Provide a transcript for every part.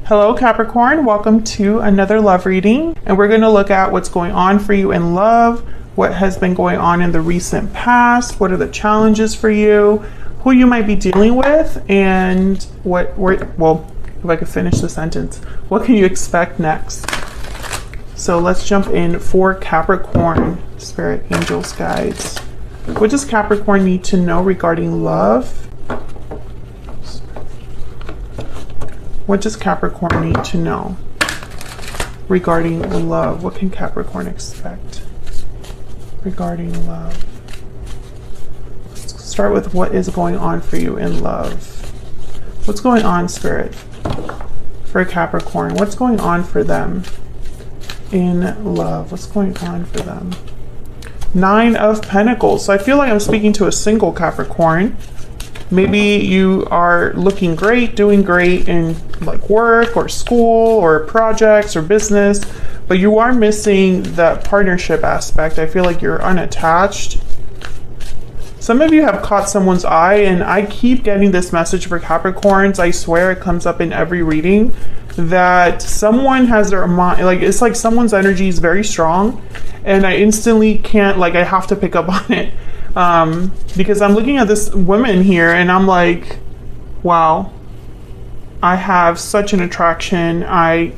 Hello Capricorn, welcome to another love reading, and we're going to look at what's going on for you in love, what has been going on in the recent past, what are the challenges for you, who you might be dealing with, and well, if I could finish the sentence, what can you expect next? So let's jump in for Capricorn, Spirit, Angels, Guides. What does Capricorn need to know regarding love? What does Capricorn need to know regarding love? What can Capricorn expect regarding love? Let's start with what is going on for you in love. What's going on, Spirit, for Capricorn? What's going on for them in love? What's going on for them? Nine of Pentacles. So I feel like I'm speaking to a single Capricorn. Maybe you are looking great, doing great in like work or school or projects or business, but you are missing the partnership aspect. I feel like you're unattached. Some of you have caught someone's eye, and I keep getting this message for Capricorns. I swear it comes up in every reading that someone has their mind, like it's like someone's energy is very strong, and I instantly can't, like I have to pick up on it. Because I'm looking at this woman here and I'm like, wow, I have such an attraction. I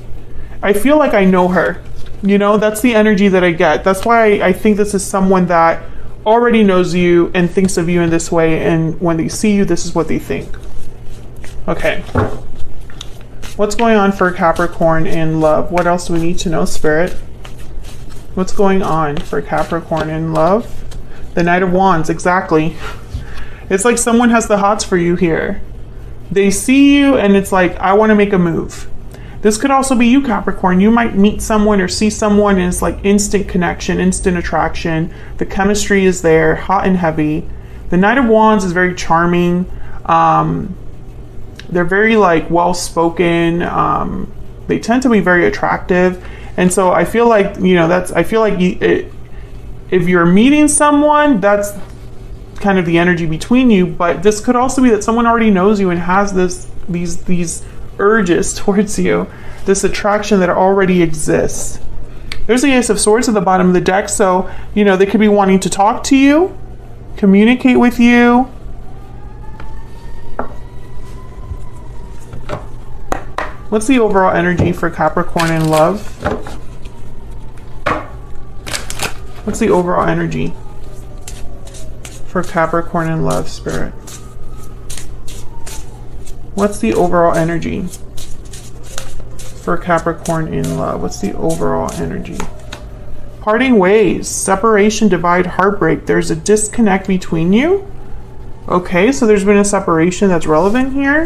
feel like I know her, you know, that's the energy that I get. That's why I think this is someone that already knows you and thinks of you in this way. And when they see you, this is what they think. Okay. What's going on for Capricorn in love? What else do we need to know, Spirit? What's going on for Capricorn in love? The Knight of Wands, exactly. It's like someone has the hots for you here. They see you and it's like, I want to make a move. This could also be you, Capricorn. You might meet someone or see someone and it's like instant connection, instant attraction. The chemistry is there, hot and heavy. The Knight of Wands is very charming. They're very like well-spoken. They tend to be very attractive. And so I feel like, you know, if you're meeting someone, that's kind of the energy between you, but this could also be that someone already knows you and has these urges towards you, this attraction that already exists. There's the Ace of Swords at the bottom of the deck, so, you know, they could be wanting to talk to you, communicate with you. What's the overall energy for Capricorn in love? What's the overall energy for Capricorn in love, Spirit? What's the overall energy for Capricorn in love? What's the overall energy? Parting ways, separation, divide, heartbreak. There's a disconnect between you. Okay, so there's been a separation that's relevant here.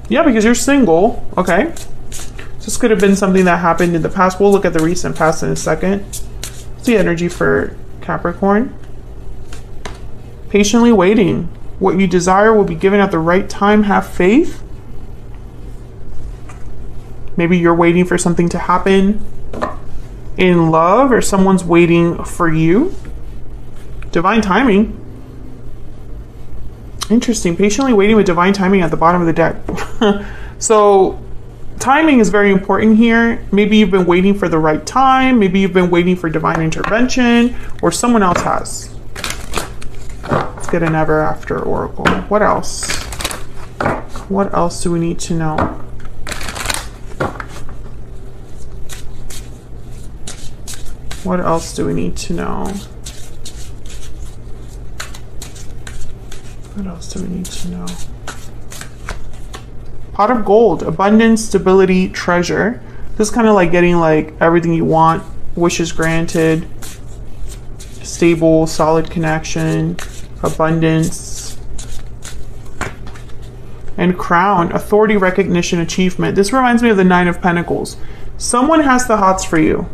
Yeah, because you're single. Okay. This could have been something that happened in the past. We'll look at the recent past in a second. What's the energy for Capricorn? Patiently waiting. What you desire will be given at the right time. Have faith. Maybe you're waiting for something to happen in love, or someone's waiting for you. Divine timing. Interesting. Patiently waiting with divine timing at the bottom of the deck. So timing is very important here. Maybe you've been waiting for the right time. Maybe you've been waiting for divine intervention, or someone else has. Let's get an ever after oracle. What else? What else do we need to know? What else do we need to know? What else do we need to know? Pot of gold, abundance, stability, treasure. This is kind of like getting like everything you want, wishes granted, stable, solid connection, abundance. And crown, authority, recognition, achievement. This reminds me of the Nine of Pentacles. Someone has the hots for you.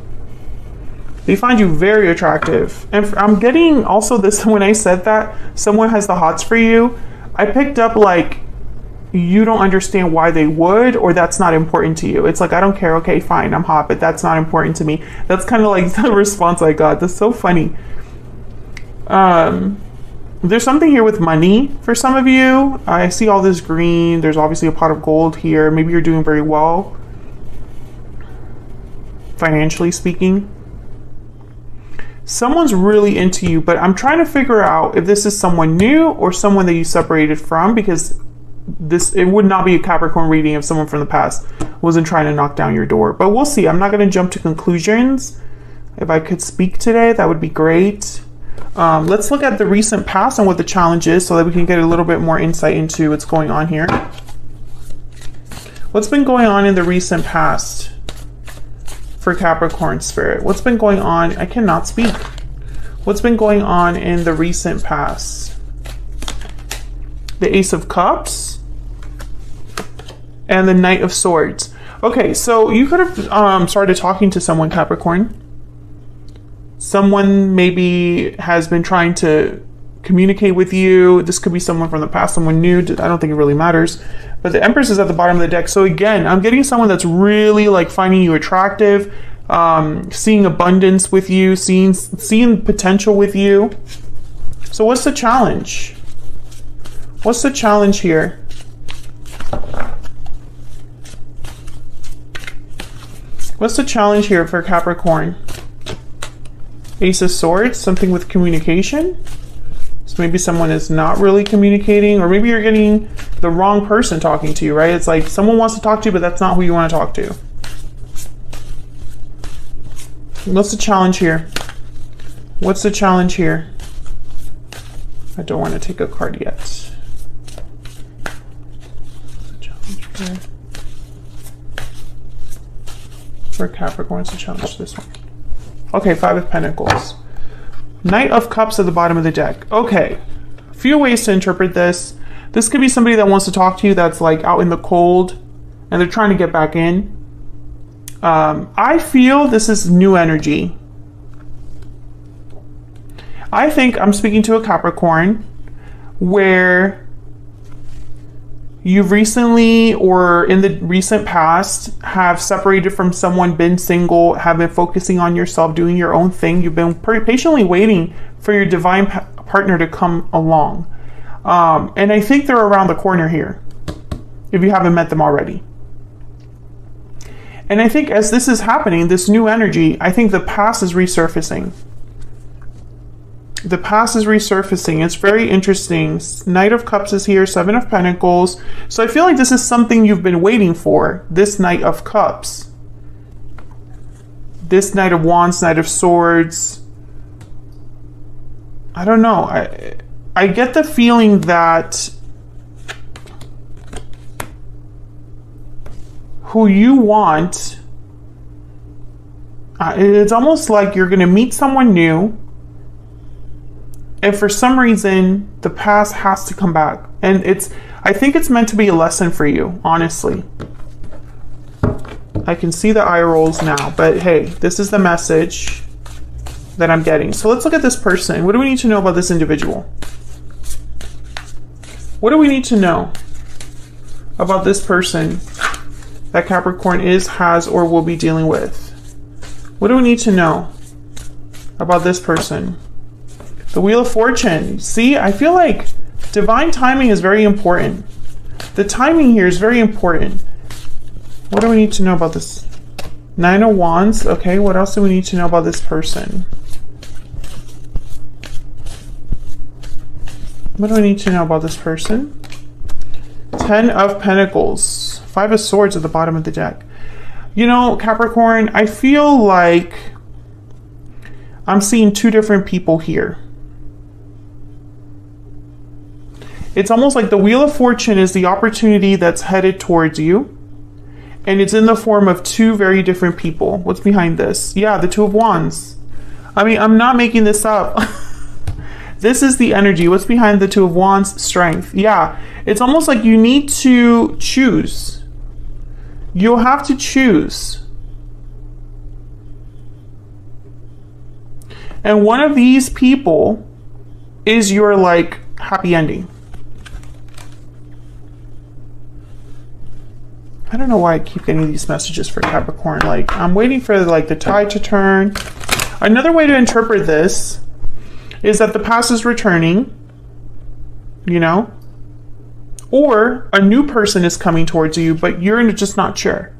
They find you very attractive. And I'm getting also this, when I said that, someone has the hots for you, I picked up like, you don't understand why they would, or that's not important to you. It's like, I don't care. Okay, fine, I'm hot, but that's not important to me. That's kind of like the response I got. That's so funny. There's something here with money for some of you. I see all this green. There's obviously a pot of gold here. Maybe you're doing very well, financially speaking. Someone's really into you, but I'm trying to figure out if this is someone new or someone that you separated from, because it would not be a Capricorn reading if someone from the past wasn't trying to knock down your door. But we'll see. I'm not going to jump to conclusions. If I could speak today, that would be great. Let's look at the recent past and what the challenge is so that we can get a little bit more insight into what's going on here. What's been going on in the recent past for Capricorn spirit? What's been going on? I cannot speak. What's been going on in the recent past? The Ace of Cups and the Knight of Swords. Okay, so you could have started talking to someone, Capricorn. Someone maybe has been trying to communicate with you. This could be someone from the past, someone new. I don't think it really matters. But the Empress is at the bottom of the deck. So again, I'm getting someone that's really like finding you attractive, seeing abundance with you, seeing potential with you. So what's the challenge? What's the challenge here? What's the challenge here for Capricorn? Ace of Swords, something with communication. So maybe someone is not really communicating, or maybe you're getting the wrong person talking to you, right? It's like someone wants to talk to you, but that's not who you want to talk to. What's the challenge here? What's the challenge here? I don't want to take a card yet. What's the challenge here? For Capricorn, what's the challenge this one? Okay, Five of Pentacles. Knight of Cups at the bottom of the deck. Okay, a few ways to interpret this. This could be somebody that wants to talk to you that's like out in the cold and they're trying to get back in. I feel this is new energy. I think I'm speaking to a Capricorn where you've recently or in the recent past have separated from someone, been single, have been focusing on yourself, doing your own thing. You've been patiently waiting for your divine partner to come along. And I think they're around the corner here, if you haven't met them already. And I think as this is happening, this new energy, I think the past is resurfacing. The past is resurfacing. It's very interesting. Knight of Cups is here, Seven of Pentacles. So I feel like this is something you've been waiting for, this Knight of Cups. This Knight of Wands, Knight of Swords. I don't know. I get the feeling that who you want, it's almost like you're going to meet someone new. And for some reason, the past has to come back. And I think it's meant to be a lesson for you, honestly. I can see the eye rolls now, but hey, this is the message that I'm getting. So let's look at this person. What do we need to know about this individual? What do we need to know about this person that Capricorn is, has, or will be dealing with? What do we need to know about this person? The Wheel of Fortune. See, I feel like divine timing is very important. The timing here is very important. What do we need to know about this? Nine of Wands. Okay, what else do we need to know about this person? What do we need to know about this person? Ten of Pentacles. Five of Swords at the bottom of the deck. You know, Capricorn, I feel like I'm seeing two different people here. It's almost like the Wheel of Fortune is the opportunity that's headed towards you. And it's in the form of two very different people. What's behind this? Yeah, the Two of Wands. I mean, I'm not making this up. This is the energy. What's behind the Two of Wands? Strength. Yeah, it's almost like you need to choose. You'll have to choose. And one of these people is your like happy ending. I don't know why I keep getting these messages for Capricorn. Like, I'm waiting for like the tide to turn. Another way to interpret this is that the past is returning you know? Or a new person is coming towards you, but you're just not sure.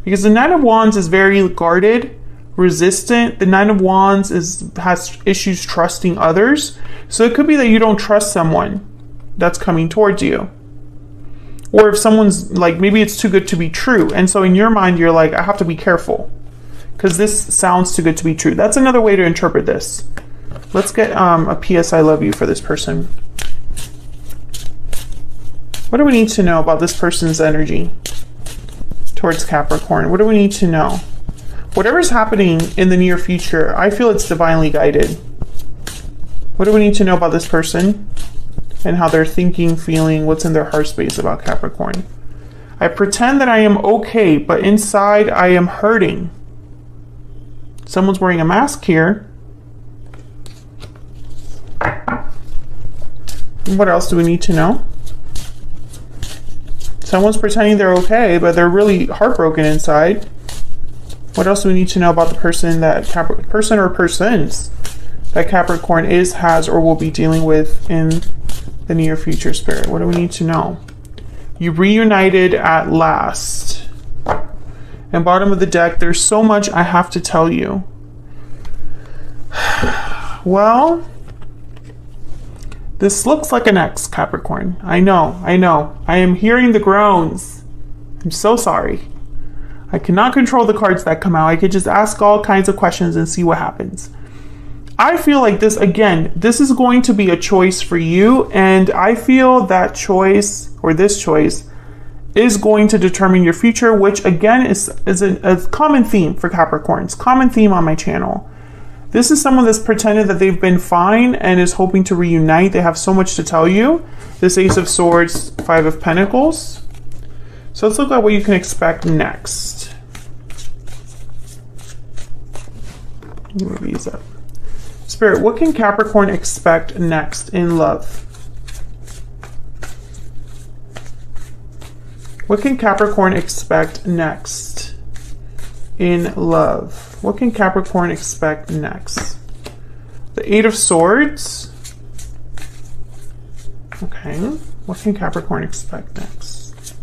Because the Nine of Wands is very guarded, resistant. The Nine of Wands has issues trusting others. So it could be that you don't trust someone that's coming towards you. Or if someone's like, maybe it's too good to be true. And so in your mind, you're like, I have to be careful because this sounds too good to be true. That's another way to interpret this. Let's get a PS I love you for this person. What do we need to know about this person's energy towards Capricorn? What do we need to know? Whatever's happening in the near future, I feel it's divinely guided. What do we need to know about this person and how they're thinking, feeling, what's in their heart space about Capricorn? I pretend that I am okay, but inside I am hurting. Someone's wearing a mask here. What else do we need to know? Someone's pretending they're okay, but they're really heartbroken inside. What else do we need to know about the person that person or persons that Capricorn is, has, or will be dealing with in the near future, Spirit? What do we need to know? You reunited at last. And bottom of the deck, there's so much I have to tell you. Well, this looks like an ex, Capricorn. I know. I am hearing the groans. I'm so sorry. I cannot control the cards that come out. I could just ask all kinds of questions and see what happens. I feel like this, again, this is going to be a choice for you. And I feel that choice, or this choice, is going to determine your future, which again is a common theme for Capricorns. Common theme on my channel. This is someone that's pretended that they've been fine and is hoping to reunite. They have so much to tell you. This Ace of Swords, Five of Pentacles. So let's look at what you can expect next. Let me move these up. Spirit, what can Capricorn expect next in love? What can Capricorn expect next in love? What can Capricorn expect next? The Eight of Swords. Okay. What can Capricorn expect next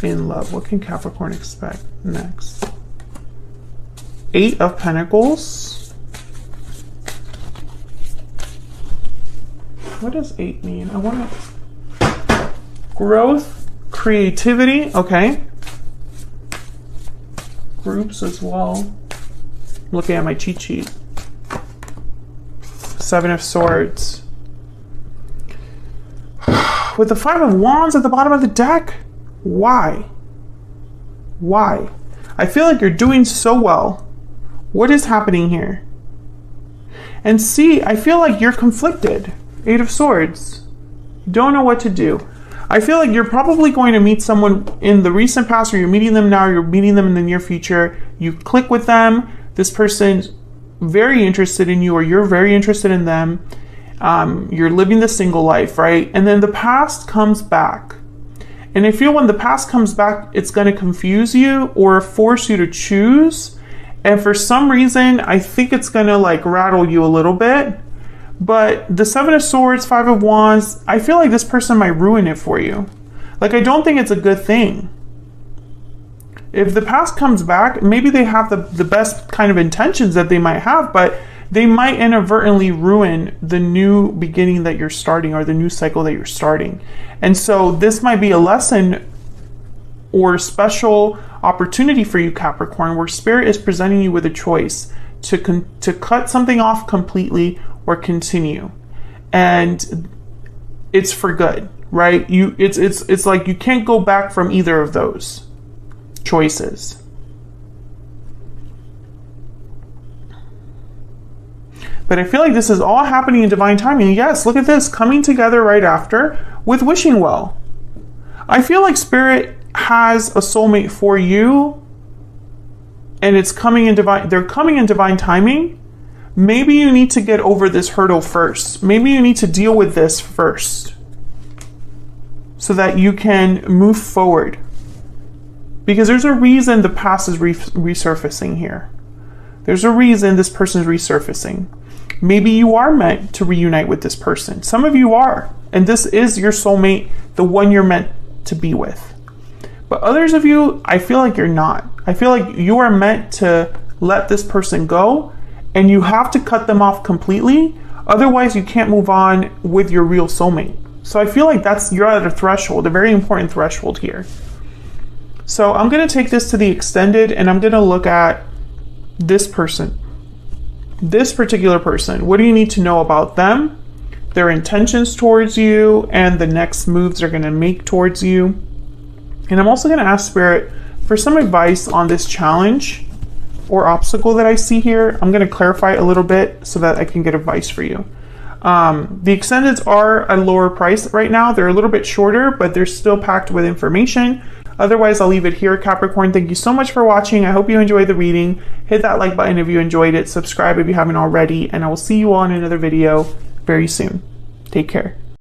in love? What can Capricorn expect next? Eight of Pentacles. What does 8 mean? I want to... Growth, creativity. Okay. Groups as well. Looking at my cheat sheet. Seven of Swords. With the Five of Wands at the bottom of the deck? Why? Why? I feel like you're doing so well. What is happening here? And see, I feel like you're conflicted. Eight of Swords. You don't know what to do. I feel like you're probably going to meet someone in the recent past, or you're meeting them now, or you're meeting them in the near future. You click with them. This person's very interested in you, or you're very interested in them. You're living the single life, right? And then the past comes back. And I feel when the past comes back, it's going to confuse you or force you to choose. And for some reason, I think it's going to like rattle you a little bit. But the Seven of Swords, Five of Wands, I feel like this person might ruin it for you. Like, I don't think it's a good thing. If the past comes back, maybe they have the best kind of intentions that they might have, but they might inadvertently ruin the new beginning that you're starting, or the new cycle that you're starting. And so this might be a lesson or special opportunity for you, Capricorn, where Spirit is presenting you with a choice to cut something off completely or continue. And it's for good, right? It's like you can't go back from either of those choices. But I feel like this is all happening in divine timing. Yes, look at this, coming together right after with wishing well. I feel like Spirit has a soulmate for you, and it's coming in divine, they're coming in divine timing. Maybe you need to get over this hurdle first. Maybe you need to deal with this first so that you can move forward. Because there's a reason the past is resurfacing here. There's a reason this person is resurfacing. Maybe you are meant to reunite with this person. Some of you are, and this is your soulmate, the one you're meant to be with. But others of you, I feel like you're not. I feel like you are meant to let this person go, and you have to cut them off completely. Otherwise, you can't move on with your real soulmate. So I feel like you're at a threshold, a very important threshold here. So I'm going to take this to the extended, and I'm going to look at this person. This particular person. What do you need to know about them, their intentions towards you, and the next moves they're going to make towards you? And I'm also going to ask Spirit for some advice on this challenge or obstacle that I see here. I'm going to clarify a little bit so that I can get advice for you. The extendeds are a lower price right now. They're a little bit shorter, but they're still packed with information. Otherwise, I'll leave it here, Capricorn. Thank you so much for watching. I hope you enjoyed the reading. Hit that like button if you enjoyed it. Subscribe if you haven't already. And I will see you all in another video very soon. Take care.